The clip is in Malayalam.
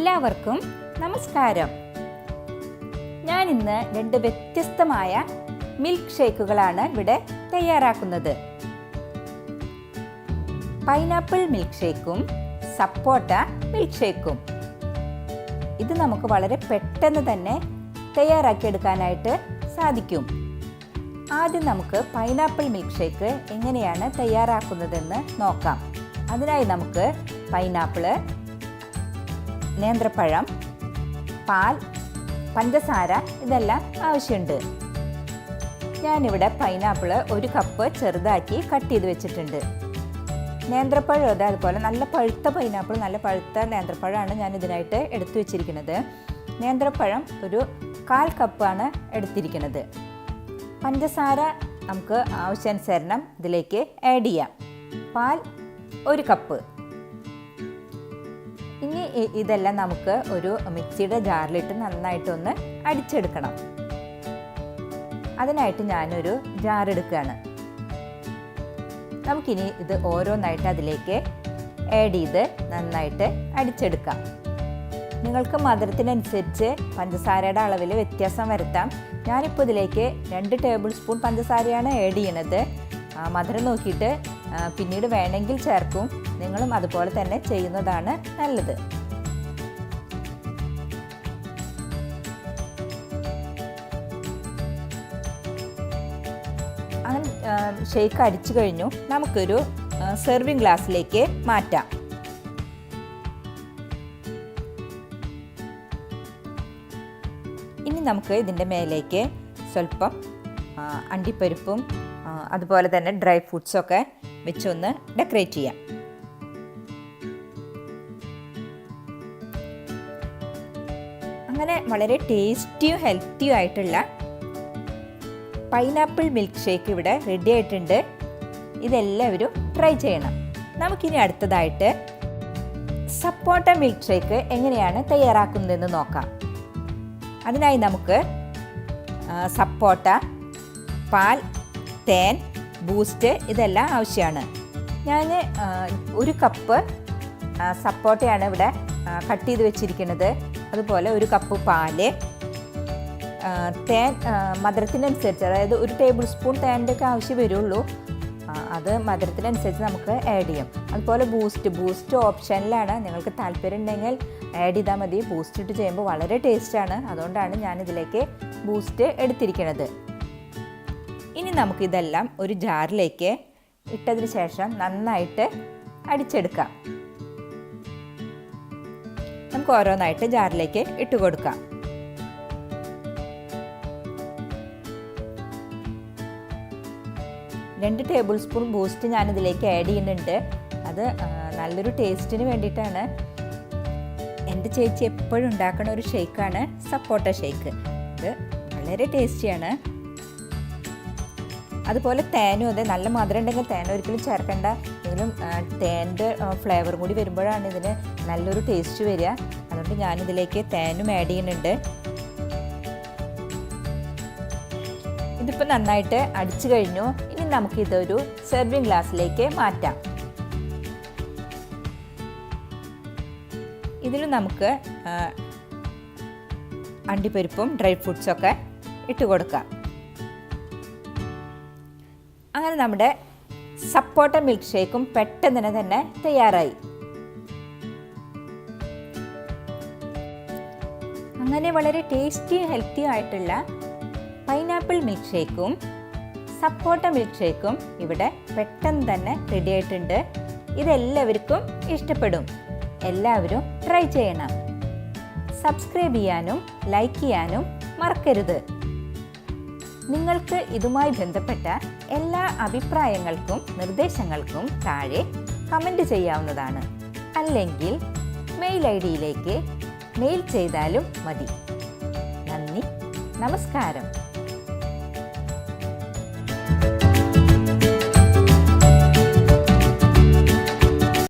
എല്ലാവർക്കും നമസ്കാരം. ഞാൻ ഇന്ന് 2 വ്യത്യസ്തമായ മിൽക്ക് ഷേക്കുകളാണ് ഇവിടെ തയ്യാറാക്കുന്നത്. പൈനാപ്പിൾ മിൽക്ക് ഷേക്കും സപ്പോട്ട മിൽക്ക് ഷേക്കും. ഇത് നമുക്ക് വളരെ പെട്ടെന്ന് തന്നെ തയ്യാറാക്കിയെടുക്കാനായിട്ട് സാധിക്കും. ആദ്യം നമുക്ക് പൈനാപ്പിൾ മിൽക്ക് ഷേക്ക് എങ്ങനെയാണ് തയ്യാറാക്കുന്നതെന്ന് നോക്കാം. അതിനായി നമുക്ക് പൈനാപ്പിള്, നേന്ത്രപ്പഴം, പാൽ, പഞ്ചസാര ഇതെല്ലാം ആവശ്യമുണ്ട്. ഞാനിവിടെ പൈനാപ്പിള് 1 കപ്പ് ചെറുതാക്കി കട്ട് ചെയ്ത് വെച്ചിട്ടുണ്ട്. നേന്ത്രപ്പഴം അതുപോലെ നല്ല പഴുത്ത പൈനാപ്പിൾ, നല്ല പഴുത്ത നേന്ത്രപ്പഴമാണ് ഞാൻ ഇതിനായിട്ട് എടുത്തു വെച്ചിരിക്കുന്നത്. നേന്ത്രപ്പഴം ഒരു 1/4 കപ്പാണ് എടുത്തിരിക്കുന്നത്. പഞ്ചസാര നമുക്ക് ആവശ്യാനുസരണം ഇതിലേക്ക് ആഡ് ചെയ്യാം. പാൽ 1 കപ്പ്. ഇനി ഇതെല്ലാം നമുക്ക് ഒരു മിക്സിയുടെ ജാറിലിട്ട് നന്നായിട്ടൊന്ന് അടിച്ചെടുക്കണം. അതിനായിട്ട് ഞാനൊരു ജാർ എടുക്കുകയാണ്. നമുക്കിനി ഇത് ഓരോന്നായിട്ട് അതിലേക്ക് ആഡ് ചെയ്ത് നന്നായിട്ട് അടിച്ചെടുക്കാം. നിങ്ങൾക്ക് മധുരത്തിനനുസരിച്ച് പഞ്ചസാരയുടെ അളവിൽ വ്യത്യാസം വരുത്താം. ഞാനിപ്പോൾ ഇതിലേക്ക് 2 ടേബിൾ സ്പൂൺ പഞ്ചസാരയാണ് ആഡ് ചെയ്യണത്. മധുരം നോക്കിയിട്ട് പിന്നീട് വേണമെങ്കിൽ ചേർക്കും. നിങ്ങളും അതുപോലെ തന്നെ ചെയ്യുന്നതാണ് നല്ലത്. അങ്ങനെ ഷേക്ക് അടിച്ചു കഴിഞ്ഞു. നമുക്കൊരു സെർവിങ് ഗ്ലാസ്സിലേക്ക് മാറ്റാം. ഇനി നമുക്ക് ഇതിൻ്റെ മേലേക്ക് സ്വല്പം അണ്ടിപ്പരിപ്പും അതുപോലെ തന്നെ ഡ്രൈ ഫ്രൂട്ട്സൊക്കെ വെച്ചൊന്ന് ഡെക്കറേറ്റ് ചെയ്യാം. അങ്ങനെ വളരെ ടേസ്റ്റിയും ഹെൽത്തിയും ആയിട്ടുള്ള പൈനാപ്പിൾ മിൽക്ക് ഷേക്ക് ഇവിടെ റെഡി ആയിട്ടുണ്ട്. ഇതെല്ലാവരും ട്രൈ ചെയ്യണം. നമുക്കിനി അടുത്തതായിട്ട് സപ്പോട്ട മിൽക്ക് ഷേക്ക് എങ്ങനെയാണ് തയ്യാറാക്കുന്നതെന്ന് നോക്കാം. അതിനായി നമുക്ക് സപ്പോട്ട, പാൽ, തേൻ, ബൂസ്റ്റ് ഇതെല്ലാം ആവശ്യമാണ്. ഞാൻ 1 കപ്പ് സപ്പോട്ടയാണ് ഇവിടെ കട്ട് ചെയ്ത് വെച്ചിരിക്കുന്നത്. അതുപോലെ 1 കപ്പ് പാല്, തേൻ മധുരത്തിനനുസരിച്ച്, അതായത് 1 ടേബിൾ സ്പൂൺ തേൻ്റെ ഒക്കെ ആവശ്യം വരുള്ളൂ. അത് മധുരത്തിനനുസരിച്ച് നമുക്ക് ആഡ് ചെയ്യാം. അതുപോലെ ബൂസ്റ്റ് ഓപ്ഷനിലാണ്. നിങ്ങൾക്ക് താല്പര്യം ഉണ്ടെങ്കിൽ ആഡ് ചെയ്താൽ മതി. ബൂസ്റ്റ് ഇട്ട് ചെയ്യുമ്പോൾ വളരെ ടേസ്റ്റാണ്. അതുകൊണ്ടാണ് ഞാനിതിലേക്ക് ബൂസ്റ്റ് എടുത്തിരിക്കുന്നത്. ഇനി നമുക്കിതെല്ലാം ഒരു ജാറിലേക്ക് ഇട്ടതിന് ശേഷം നന്നായിട്ട് അടിച്ചെടുക്കാം. നമുക്ക് ഓരോന്നായിട്ട് ജാറിലേക്ക് ഇട്ട് കൊടുക്കാം. രണ്ട് ടേബിൾ സ്പൂൺ ബൂസ്റ്റ് ഞാനിതിലേക്ക് ആഡ് ചെയ്യുന്നുണ്ട്. അത് നല്ലൊരു ടേസ്റ്റിന് വേണ്ടിയിട്ടാണ്. എൻ്റെ ചേച്ചി എപ്പോഴും ഉണ്ടാക്കുന്ന ഒരു ഷേക്കാണ് സപ്പോട്ട ഷേക്ക്. ഇത് വളരെ ടേസ്റ്റിയാണ്. അതുപോലെ തേനും അതെ, നല്ല മധുരം ഉണ്ടെങ്കിൽ തേൻ ഒരിക്കലും ചേർക്കേണ്ട. എങ്കിലും തേൻ്റെ ഫ്ലേവറും കൂടി വരുമ്പോഴാണ് ഇതിന് നല്ലൊരു ടേസ്റ്റ് വരിക. അതുകൊണ്ട് ഞാനിതിലേക്ക് തേനും ആഡ് ചെയ്യുന്നുണ്ട്. ഇതിപ്പോൾ നന്നായിട്ട് അടിച്ചു കഴിഞ്ഞു. ഇനി നമുക്കിതൊരു സെർവിങ് ഗ്ലാസ്സിലേക്ക് മാറ്റാം. ഇതിൽ നമുക്ക് അണ്ടിപ്പരിപ്പും ഡ്രൈ ഫ്രൂട്ട്സൊക്കെ ഇട്ട് കൊടുക്കാം. അങ്ങനെ നമ്മുടെ സപ്പോട്ട മിൽക്ക് ഷേക്കും പെട്ടെന്ന് തന്നെ തയ്യാറായി. അങ്ങനെ വളരെ ടേസ്റ്റി ഹെൽത്തിയും ആയിട്ടുള്ള പൈനാപ്പിൾ മിൽക്ക് ഷേക്കും സപ്പോട്ട മിൽക്ക് ഷേക്കും ഇവിടെ പെട്ടെന്ന് തന്നെ റെഡി ആയിട്ടുണ്ട്. ഇതെല്ലാവർക്കും ഇഷ്ടപ്പെടും. എല്ലാവരും ട്രൈ ചെയ്യണം. സബ്സ്ക്രൈബ് ചെയ്യാനും ലൈക്ക് ചെയ്യാനും മറക്കരുത്. നിങ്ങൾക്ക് ഇതുമായി ബന്ധപ്പെട്ട എല്ലാ അഭിപ്രായങ്ങൾക്കും നിർദ്ദേശങ്ങൾക്കും താഴെ കമൻറ്റ് ചെയ്യാവുന്നതാണ്. അല്ലെങ്കിൽ മെയിൽ ഐഡിയിലേക്ക് മെയിൽ ചെയ്താലും മതി. നന്ദി, നമസ്കാരം.